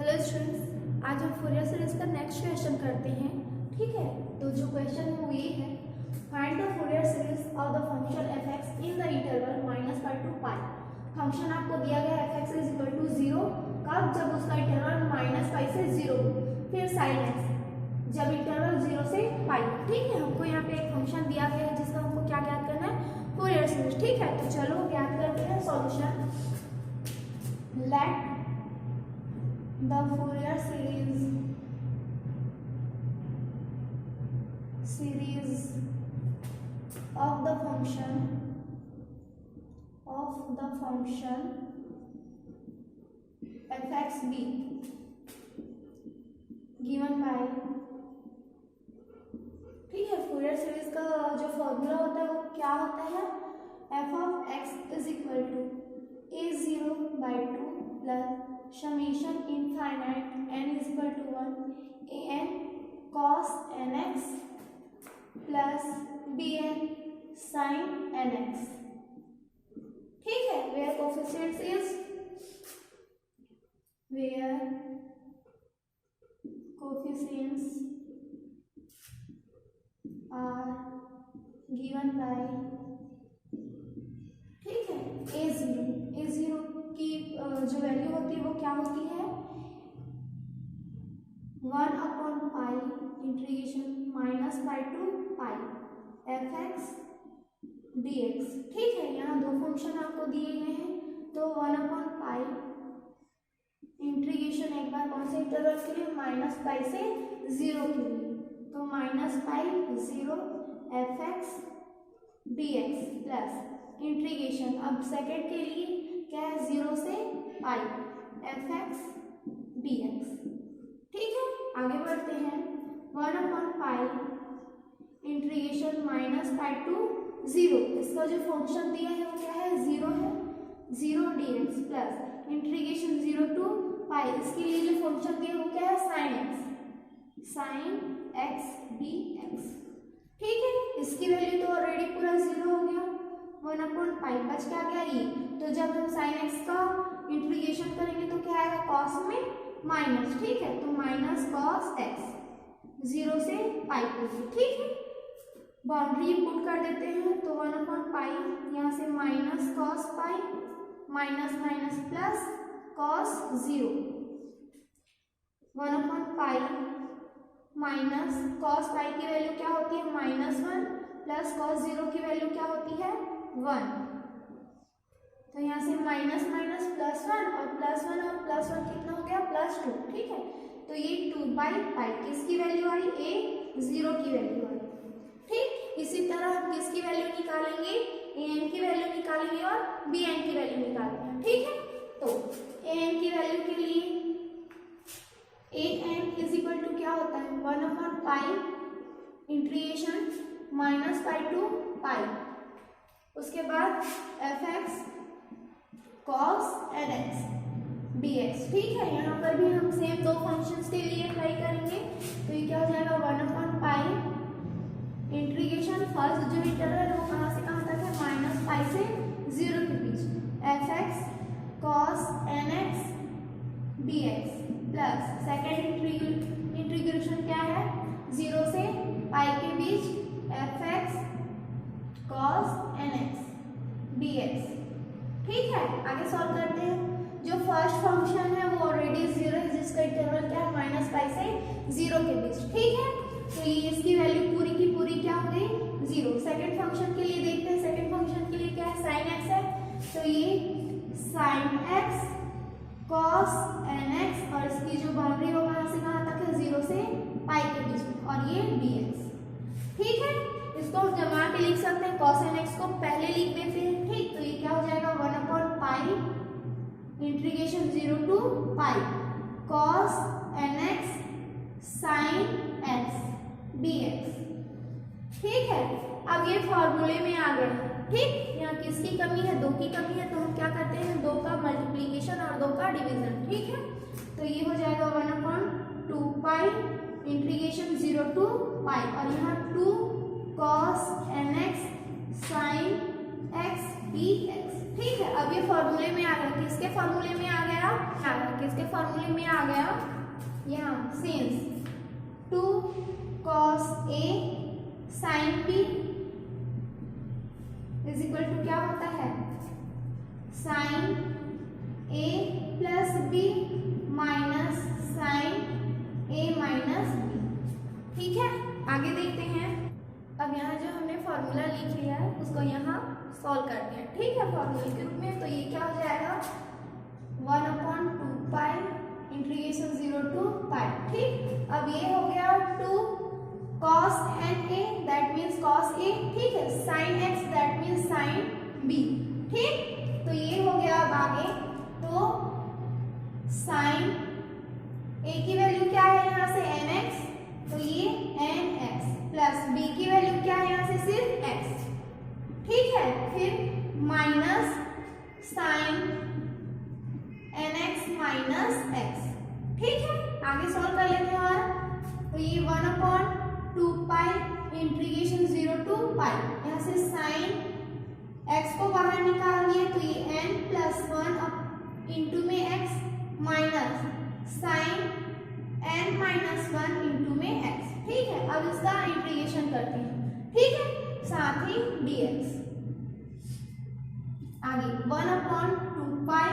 Hello students, आज हम Fourier series का नेक्स्ट क्वेश्चन करते हैं। ठीक है, तो जो क्वेश्चन है वो ये है, find the Fourier series of the function f x in the interval -π to π। Function आपको दिया गया f x is equal to 0 कब, जब उसका इंटरवल -π से 0 हो, फिर साइन एक्स जब इंटरवल 0 से π। ठीक है, हमको यहाँ पे एक फंक्शन दिया गया है जिसका हमको क्या ज्ञात करना है, फूरियर सीरीज। ठीक है, तो चलो ज्ञात करते हैं solution. Let the Fourier series of the function f(x) be given by। ठीक है, फूरियर सीरीज का जो फॉर्मूला होता है वो क्या होता है, f(x) is equal to a0/2 plus summation infinite n is equal to 1 an cos nx plus bn sin nx। ठीक है, where coefficients are given by। ठीक है, a0 की जो वैल्यू होती है वो क्या होती है, 1/π इंटीग्रेशन -π to π f(x) dx। ठीक है, यहाँ दो फंक्शन आपको दिए गए हैं, तो 1/π इंटीग्रेशन एक बार कौन से इंटरवल के लिए, -π से 0 के लिए, तो -π 0 f(x) dx प्लस इंटीग्रेशन अब सेकेंड के लिए क्या है, 0 से π f(x) dx। ठीक है, आगे बढ़ते हैं, 1/π इंटीग्रेशन -π to 0, इसका जो फंक्शन दिया है वो क्या है, 0 है, 0 dx प्लस इंटीग्रेशन 0 to π, इसके लिए जो फंक्शन दिया है वो क्या है, sin x dx। ठीक है, इसकी वैल्यू तो ऑलरेडी पूरा 0 हो गया, 1/π बच क्या गया ये, तो जब हम sin x का इंटीग्रेशन करेंगे तो क्या आएगा, cos में माइनस। ठीक है, तो -cos x 0 से π को। ठीक है, बाउंड्री पुट कर देते हैं, तो 1/π यहाँ से -cos π minus plus cos 0, 1/π minus cos π की वैल्यू क्या होती है, -1 प्लस cos 0 की वैल्यू क्या होती है, 1। तो यहाँ से माइनस +1 और +1 कितना हो गया, +2। ठीक है, तो ये 2/π किसकी वैल्यू आई, a0 की वैल्यू आई। ठीक, इसी तरह हम किसकी वैल्यू निकालेंगे, an की वैल्यू निकालेंगे और bn की वैल्यू निकालेंगे। ठीक है, तो an की वैल्यू के लिए an इज इक्वल टू क्या होता है, 1/π इंटीग्रेशन -π to π, उसके बाद f(x) cos nx dx। ठीक है, यहाँ पर भी हम सेम दो फंक्शंस के लिए अप्लाई करेंगे, तो ये क्या हो जाएगा, 1/π इंटीग्रेशन फर्स्ट जो इंटरवल है वो कहाँ से कहाँ तक है, -π से 0 के बीच, f(x) cos nx dx plus second integration क्या है, 0 से π के बीच, f(x) cos nx dx। ठीक है, आगे सॉल्व करते हैं। जो फर्स्ट फंक्शन है वो ऑलरेडी 0 है, जिसका इंटरवल क्या है, -π से 0 के बीच। ठीक है, तो ये इसकी वैल्यू पूरी की पूरी क्या हो गई, 0। सेकंड फंक्शन के लिए देखते हैं, सेकंड फंक्शन के लिए क्या है, sin x है, तो ये sin x cos nx और इसकी जो बाउंड्री हो कहाँ से कहाँ तक है, 0 से π के बीच में, और ये dx। ठीक है, इसको हम जमा के लिख सकते हैं, cos nx को पहले लिख देते हैं। ठीक, तो ये क्या हो जाएगा, 1/π integration 0 to π cos nx sin x dx। ठीक है, अब ये फॉर्मूले में आ गए। ठीक, यहाँ किसकी कमी है, 2 की कमी है, तो हम क्या करते हैं, 2 का मल्टीप्लीकेशन और 2 का डिवीजन। ठीक है, तो ये हो जाएगा 1/2π इंटीग्रेशन 0 to π, और यहाँ 2 cos nx sin x dx। ठीक है, अब ये फॉर्मूले में आ गया, किसके फॉर्मूले में आ गया, किसके फॉर्मूले में आ गया, यहाँ since 2 cos A sin B is equal to क्या होता है, sin A plus B minus sin A minus B। ठीक है, आगे देखते हैं। अब यहाँ जो हमने फॉर्मूला लिख लिया है उसको यहाँ सॉल्व करते हैं। ठीक है, फॉर्मूले के रूप में। तो ये क्या हो जाएगा, 1/2 पाई इंटीग्रेशन 0 to पाई। ठीक, अब ये हो गया 2 cos and A that means cos A। ठीक है, sin x that means sin B। ठीक, तो ये हो गया। अब आगे तो sin A की वैल्यू क्या है यहाँ से nx, तो ये nx प्लस B की वैल्यू क्या है यहाँ से सिर्फ x। ठीक है, फिर minus sin nx minus x। ठीक है, आगे सॉल्व कर लेते हैं। और तो ये 1/2 पाई इंटीग्रेशन 0 to पाई, यहाँ से sin x को बाहर निकाल दिए तो ये n प्लस 1 इंटू में x minus sin n minus 1 into में x। ठीक है, अब इसका इंटीग्रेशन करते हैं। ठीक है, साथ ही dx। आगे 1/2 पाई,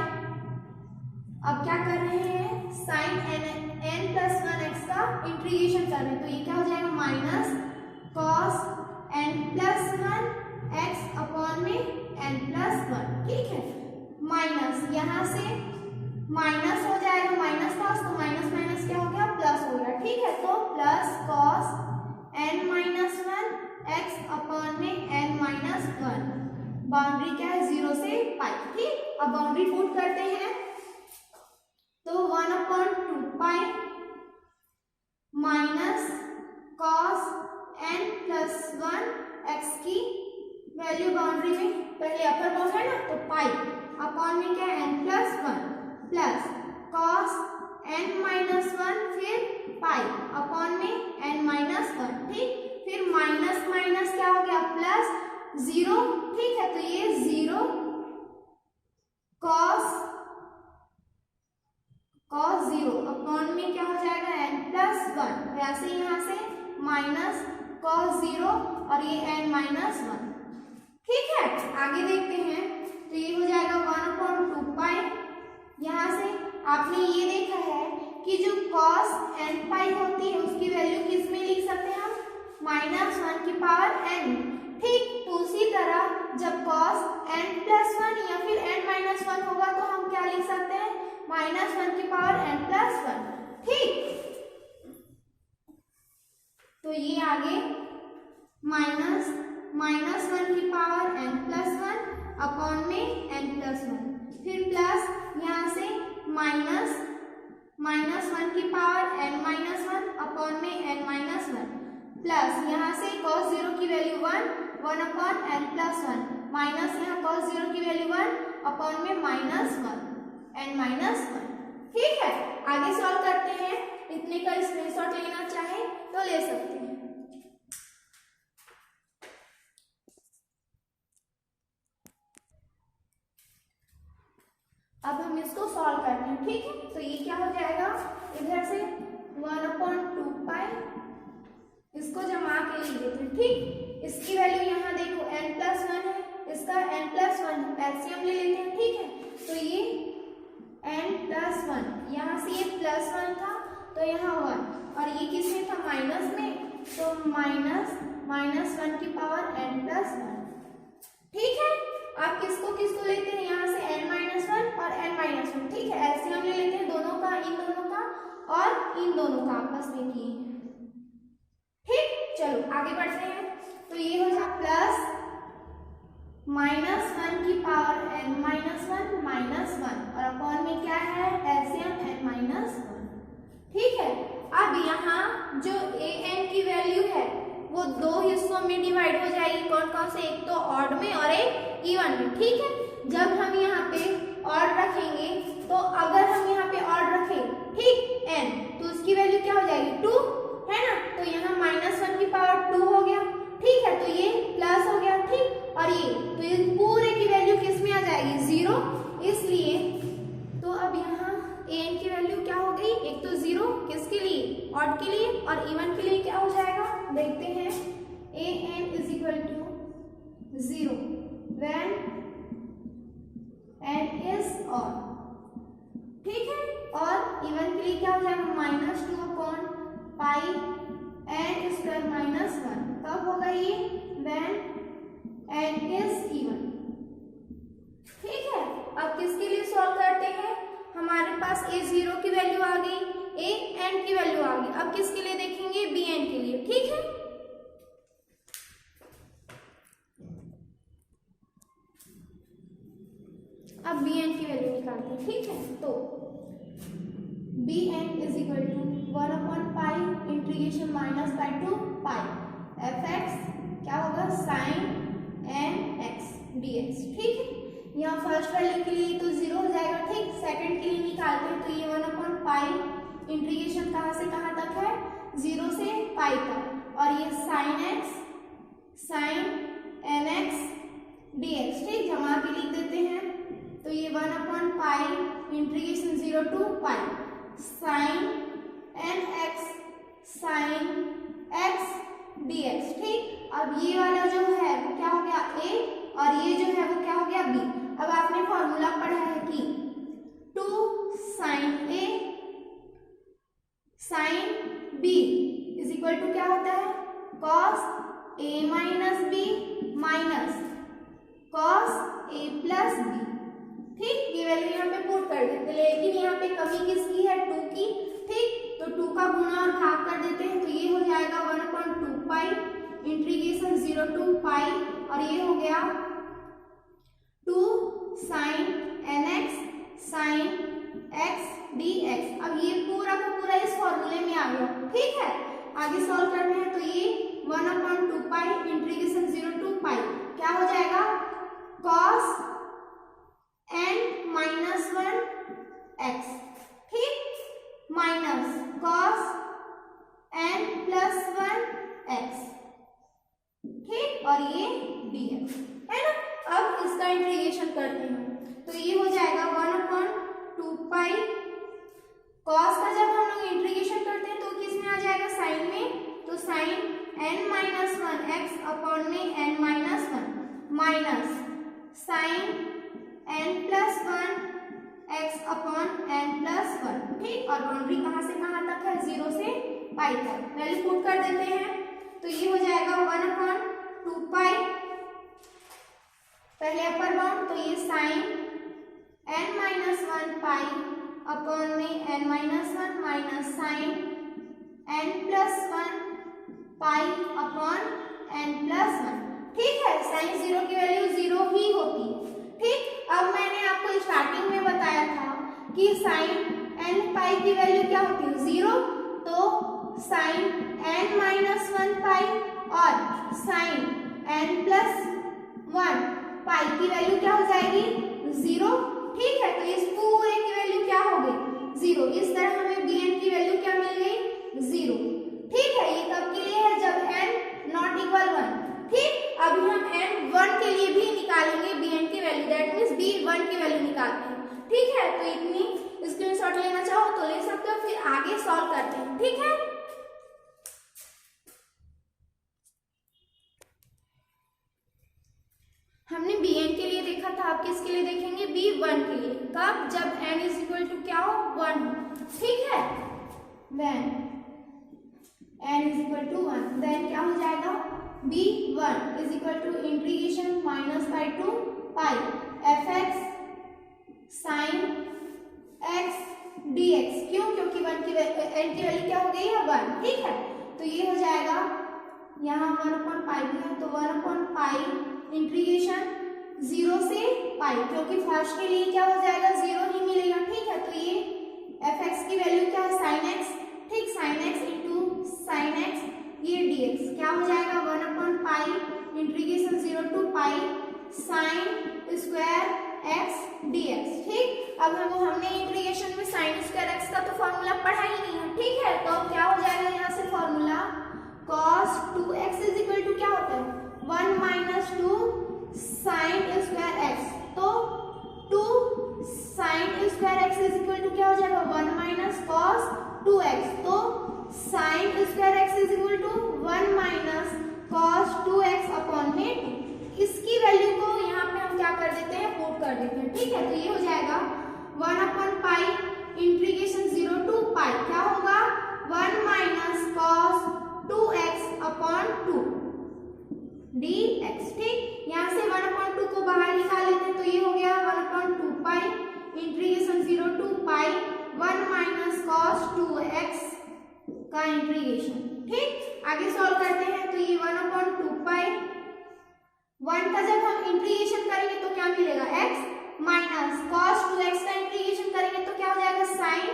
अब क्या कर रहे हैं, sin n प्लस 1x का इंटीग्रेशन कर रहे हैं। तो ये क्या हो जाएगा, minus cos n plus 1 x upon में n प्लस 1। ठीक है, माइनस यहाँ से माइनस हो जाएगा, माइनस cos, तो माइनस माइनस क्या हो गया, प्लस हो गया। ठीक है, तो plus cos n minus 1 x upon में n माइनस 1। बाउंड्री क्या है, 0 से पाई। ठीक, अब बाउंड्री पुट करते हैं। तो 1/2 pi minus cos n plus 1 x की वैल्यू बाउंड्री में पहले अपर बाउंड है ना, तो पाई अपॉन में क्या है, n plus 1 plus cos n minus 1 फिर पाई अपॉन में n माइनस 1। ठीक, फिर माइनस माइनस क्या हो गया, प्लस 0। ठीक है, तो ये 0 cos 0 अपॉन में क्या हो जाएगा, n प्लस 1। वैसे यहाँ से माइनस cos 0 और ये n माइनस 1। ठीक है, आगे देखते हैं। तो ये हो जाएगा 1/2 पाई। यहाँ से आपने ये देखा है कि जो cos n पाई होती है उसकी वैल्यू किस में लिख सकते हैं हम, -1 की पावर n। ठीक, तो उसी तरह जब cos n प्लस 1 या फिर n माइनस 1 होगा तो हम क्या लिख सकते हैं, -1 की पावर n प्लस 1। ठीक, तो ये आगे -1 की पावर n प्लस 1 अपॉन में n प्लस 1, फिर प्लस यहाँ से -1 की पावर n माइनस 1 अपॉन में n माइनस 1 प्लस यहाँ से cos 0 की value 1 upon n plus 1 minus यहाँ cos 0 की वैल्यू 1 अपॉन में -1 n माइनस 1। ठीक है, आगे सॉल्व करते हैं। इतने का स्क्रीनशॉट लेना चाहे तो ले सकते हैं। अब हम इसको सॉल्व करते हैं। ठीक है, तो ये क्या हो जाएगा, इधर से 1/2 पाई इसको जमा के लिख देते हैं। ठीक, इसकी वैल्यू यहाँ देखो n प्लस 1 है, इसका n प्लस 1 एलसीएम ले लेते हैं। ठीक है, तो ये n प्लस 1, यहाँ से ये प्लस 1 था तो यहाँ 1 और ये किस में था, माइनस में, तो -1 की पावर n प्लस 1। ठीक है, आप किसको लेते हैं, यहाँ से n माइनस 1 और n माइनस 1। ठीक है, एलसीएम ले लेते हैं दोनों का, इन दोनों का और इन दोनों का आपस में किए हैं। ठीक, चलो आगे बढ़ते हैं। तो ये हो जाए प्लस -1 की पावर n माइनस 1 और अपॉन में क्या है, एलसीएम n माइनस 1। ठीक है, अब यहाँ जो an की वैल्यू है वो दो हिस्सों में डिवाइड हो जाएगी। कौन कौन से, एक तो ऑड में और एक इवन में। ठीक है, जब हम यहाँ पे ऑड रखेंगे तो अगर हम यहाँ पे ऑड रखें, ठीक, n, तो उसकी वैल्यू क्या हो जाएगी, 2 है ना, तो यहाँ -1 की पावर 2 हो गया। ठीक है, तो ये प्लस हो गया। ठीक, और ये तो ये पूरे की वैल्यू किस में आ जाएगी, 0। इसलिए तो अब यहाँ an ऑड के लिए, और इवन के लिए क्या हो जाएगा देखते हैं। an is equal to 0 when n is odd, ठीक है। और इवन के लिए क्या हो जाएगा -2/पाई n स्क्वायर -1। कब होगा ये, व्हेन n इज इवन, ठीक है। अब किसके लिए सॉल्व करते हैं, हमारे पास a 0 की वैल्यू आ गई, a n की वैल्यू आ गई। अब किसके लिए देखेंगे, b n के लिए, ठीक है। अब b n की वैल्यू निकालते हैं, ठीक है। तो b n is equal to 1/पाई integration -pi to pi f(x) क्या होगा sin n x dx, ठीक है। यहाँ फर्स्ट वैल्यू के लिए तो 0 हो जाएगा, ठीक। सेकंड के लिए निकालते हैं तो ये 1/पाई इंटीग्रेशन कहाँ से कहाँ तक है, 0 से पाई तक, और ये sin n x dx, ठीक। जमा के लिख देते हैं तो ये 1/पाई integration 0 to pi sin n x dx, ठीक। अब ये वाला जो है वो क्या हो गया a, और ये जो है वो क्या हो गया b। अब आपने फॉर्मूला पढ़ा है कि 2 sin a sin b is equal to क्या होता है, cos a minus b minus cos a plus b, ठीक। ये वैल्यू यहाँ पे पुट कर देते हैं, लेकिन यहाँ पे कमी किसकी है, 2 की, ठीक। तो 2 का गुणा और भाग कर देते हैं तो ये हो जाएगा 1/2 पाई इंटीग्रेशन 0 टू पाई, और ये हो गया 2 sin nx sin x dx। अब ये पूरा का पूरा इस फॉर्मूले में आ गया, ठीक है। आगे सॉल्व करते हैं तो ये 1/2 पाई इंटीग्रेशन 0 टू पाई क्या हो जाएगा, cos n माइनस 1 x, ठीक, minus cos n plus 1 x, ठीक, और ये dx है ना। अब इसका इंटीग्रेशन करते हैं तो ये हो जाएगा 1/2 पाई, cos का जब हम लोग इंटीग्रेशन करते हैं तो किस में आ जाएगा, साइन में, तो sine n minus 1 x upon में n minus 1 minus sine n plus 1 x upon n plus 1, ठीक। और बाउंड्री कहाँ से कहाँ तक है, 0 से पाई तक। वैल्यू पुट कर देते हैं तो ये हो जाएगा 1/2 पाई, पहले अपर बाउंड तो ये sine n minus 1 pi upon में n minus 1 minus sine n plus 1 pi upon n plus 1, ठीक है। साइन 0 की वैल्यू 0 ही होती है, ठीक। अब मैंने आपको स्टार्टिंग में बताया था कि साइन n पाई की वैल्यू क्या होती है, 0, तो साइन n माइनस 1 पाई और साइन n प्लस 1 पाई की वैल्यू क्या हो जाएगी, 0, ठीक है। तो इस पूरे की वैल्यू क्या हो गई, 0। इस तरह हमें bn की वैल्यू क्या मिल गई, 0, ठीक है। ये कब के लिए है, जब n नॉट इक्वल 1, ठीक। अभी हम n 1 के लिए भी निकालेंगे bn की वैल्यू, दैट मीन्स b 1 की वैल्यू निकालते हैं, ठीक है। तो इतनी स्क्रीनशॉट लेना चाहो तो ले सकते हो, फिर आगे सॉल्व करते हैं, ठीक है। हमने bn के लिए देखा था, आप किसके लिए देखेंगे, b1 के लिए। कब, जब n इज इक्वल टू क्या हो, 1, ठीक है। When n is equal to 1 then क्या हो जाएगा, b1 is equal to integration -pi to pi f(x) sin x dx। क्यों, क्योंकि n की वैल्यू क्या हो गई है, 1, ठीक है। तो ये हो जाएगा, यहाँ 1/पाई भी है तो 1/पाई इंटीग्रेशन 0 से पाई, क्योंकि फर्स्ट के लिए क्या हो जाएगा, 0 ही मिलेगा, ठीक है। तो ये f(x) की वैल्यू क्या है, sin x, ठीक, sin x into sin x, ये dx क्या हो जाएगा, 1/पाई integration 0 to pi sin square x dx, ठीक। अब हमने इंटीग्रेशन में sin स्क्वायर x का तो फॉर्मूला पढ़ा ही नहीं है, ठीक है। तो क्या हो जाएगा यहाँ से formula, cos 2x is equal to क्या होता है, 1 माइनस 2 साइन स्क्वायर x, तो 2 sine square x is equal to क्या हो जाएगा, 1 माइनस cos 2x, तो sine square x is equal to 1 minus cos 2x upon में 2। इसकी वैल्यू को यहाँ पे हम क्या कर देते हैं, पुट कर देते हैं। ठीक है, तो ये हो जाएगा 1 अपॉन पाई इंटीग्रेशन 0 टू पाई, क्या होगा 1 minus cos 2x upon 2 dx। ठीक, यहाँ से 1 अपॉन 2 को बाहर निकाल लेते हैं, तो ये हो गया 1 upon 2 pi integration 0 to pi 1 minus cos 2x का इंटीग्रेशन। ठीक, आगे सॉल्व करते हैं, तो ये 1 अपॉन 2 पाई 1 का जब हम इंटीग्रेशन करेंगे तो क्या मिलेगा x माइनस कॉस 2x का इंटीग्रेशन करेंगे तो क्या हो जाएगा साइन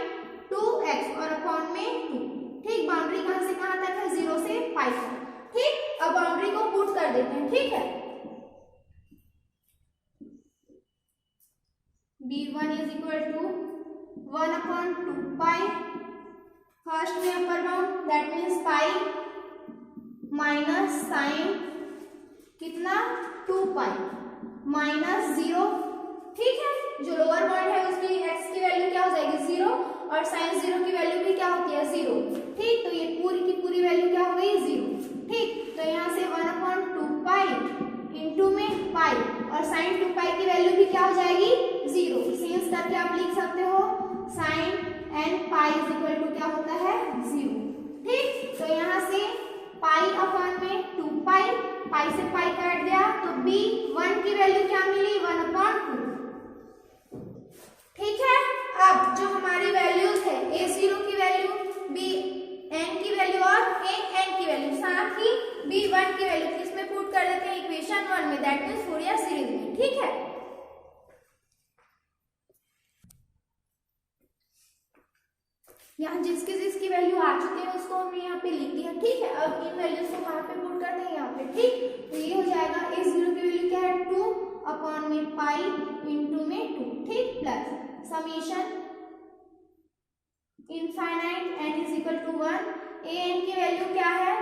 2x और अपॉन में 2। ठीक, बाउंड्री कहां से कहां तक है, 0 से पाई तक। ठीक, अब बाउंड्री को पुट कर देते हैं। ठीक है, b1 is equal to 1 upon 2 pi, first में upper bound that means pi minus sine कितना 2 पाई माइनस 0। ठीक है, जो लोअर बाउंड है उसकी x की वैल्यू क्या हो जाएगी 0 और साइन 0 की वैल्यू भी क्या होती है 0। ठीक, तो ये पूरी की पूरी वैल्यू क्या हो गई 0। ठीक, तो यहाँ से 1 अपॉन 2 पाई इंटू में पाई और साइन 2 पाई की वैल्यू भी क्या हो जाएगी 0। सेंस करके आप लिख सकते हो sine and pi is equal to क्या होता है 0। ठीक, तो यहाँ से पाई अपॉन में 2 पाई, पाई से पाई काट दिया तो b1 की वैल्यू क्या मिली 1 अपॉन 2। ठीक है, अब जो हमारी वैल्यूज है a0 की वैल्यू, bn की वैल्यू और an की वैल्यू, साथ ही b1 की वैल्यू किसमें पुट कर देते हैं इक्वेशन 1 में, दैट मींस फूरियर सीरीज में। ठीक है, यहाँ जिसकी जिसकी वैल्यू आ चुकी है उसको हमने यहाँ पे लिख दिया। ठीक है, अब इन वैल्यूज को कहाँ पे पुट करते हैं यहाँ पे। ठीक, तो ये हो जाएगा a0 की वैल्यू क्या है 2 अपॉन में पाई इंटू में 2। ठीक, plus summation infinite n is equal to 1। an की वैल्यू क्या है,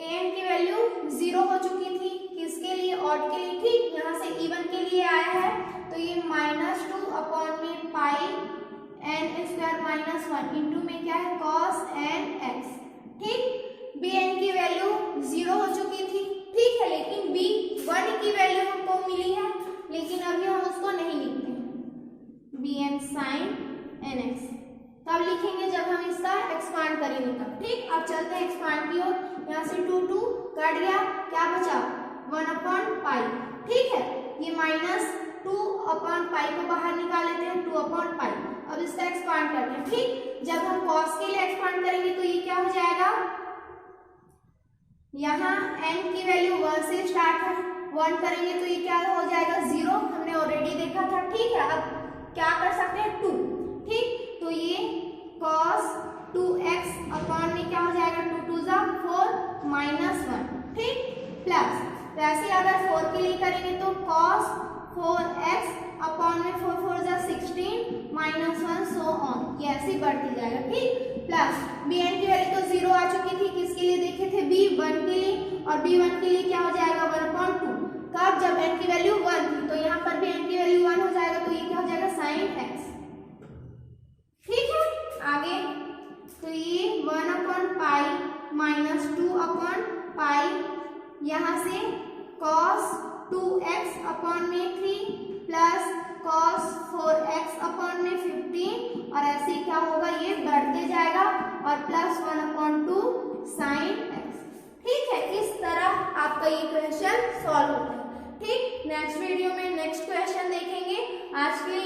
an की वैल्यू 0 हो चुकी थी, किसके लिए ऑड के लिए। ठीक, यहाँ से इवन के लिए आया है तो ये -2 अपॉन में पाई n स्क्वायर माइनस 1 इंटू में क्या है cos n x। ठीक, bn की वैल्यू 0 हो चुकी थी। ठीक है, लेकिन b1 की वैल्यू हमको मिली है, लेकिन अभी हम उसको नहीं लिखते हैं bn sin nx, तब लिखेंगे जब हम इसका एक्सपांड करेंगे तब। ठीक, अब चलते हैं एक्सपांड की ओर। यहाँ से 2 2 कट गया, क्या बचा 1 अपॉन पाई। ठीक है, ये -2 अपॉन पाई को बाहर निकाल लेते हैं 2 अपॉन पाई। अब इसका एक्सपांड करते हैं। ठीक, जब हम cos के लिए एक्सपांड करेंगे तो ये क्या हो जाएगा, यहाँ n की वैल्यू 1 से स्टार्ट है, 1 करेंगे तो ये क्या हो जाएगा 0, हमने ऑलरेडी देखा था। ठीक है, अब क्या कर सकते हैं 2। ठीक, तो ये cos 2x अपॉन में क्या हो जाएगा 2 2 जा 4 माइनस 1। ठीक, प्लस वैसे अगर 4 के लिए करेंगे तो cos 4x अपॉन में 4 4 जा 16 माइनस 1 सो ऑन, ये ऐसे बढ़ती जाएगा। ठीक, प्लस bn की वैल्यू तो 0 आ चुकी थी, किसके लिए देखे थे b1 के लिए, और b1 के लिए क्या हो जाएगा 1 अपॉन 2। कब, जब n की वैल्यू 1 थी, तो यहाँ पर भी n की वैल्यू 1 हो जाएगा, तो ये क्या हो जाएगा sin x। ठीक है, आगे तो ये 1 upon pi minus 2 upon pi, यहाँ से cos 2x अपॉन में 3 प्लस cos 4x अपॉन में 15, और ऐसे ही क्या होगा ये बढ़ते जाएगा, और प्लस 1 अपॉन 2 sin x। ठीक है, इस तरह आपका ये क्वेश्चन सॉल्व होता है। ठीक, नेक्स्ट वीडियो में नेक्स्ट क्वेश्चन देखेंगे। आज के लिए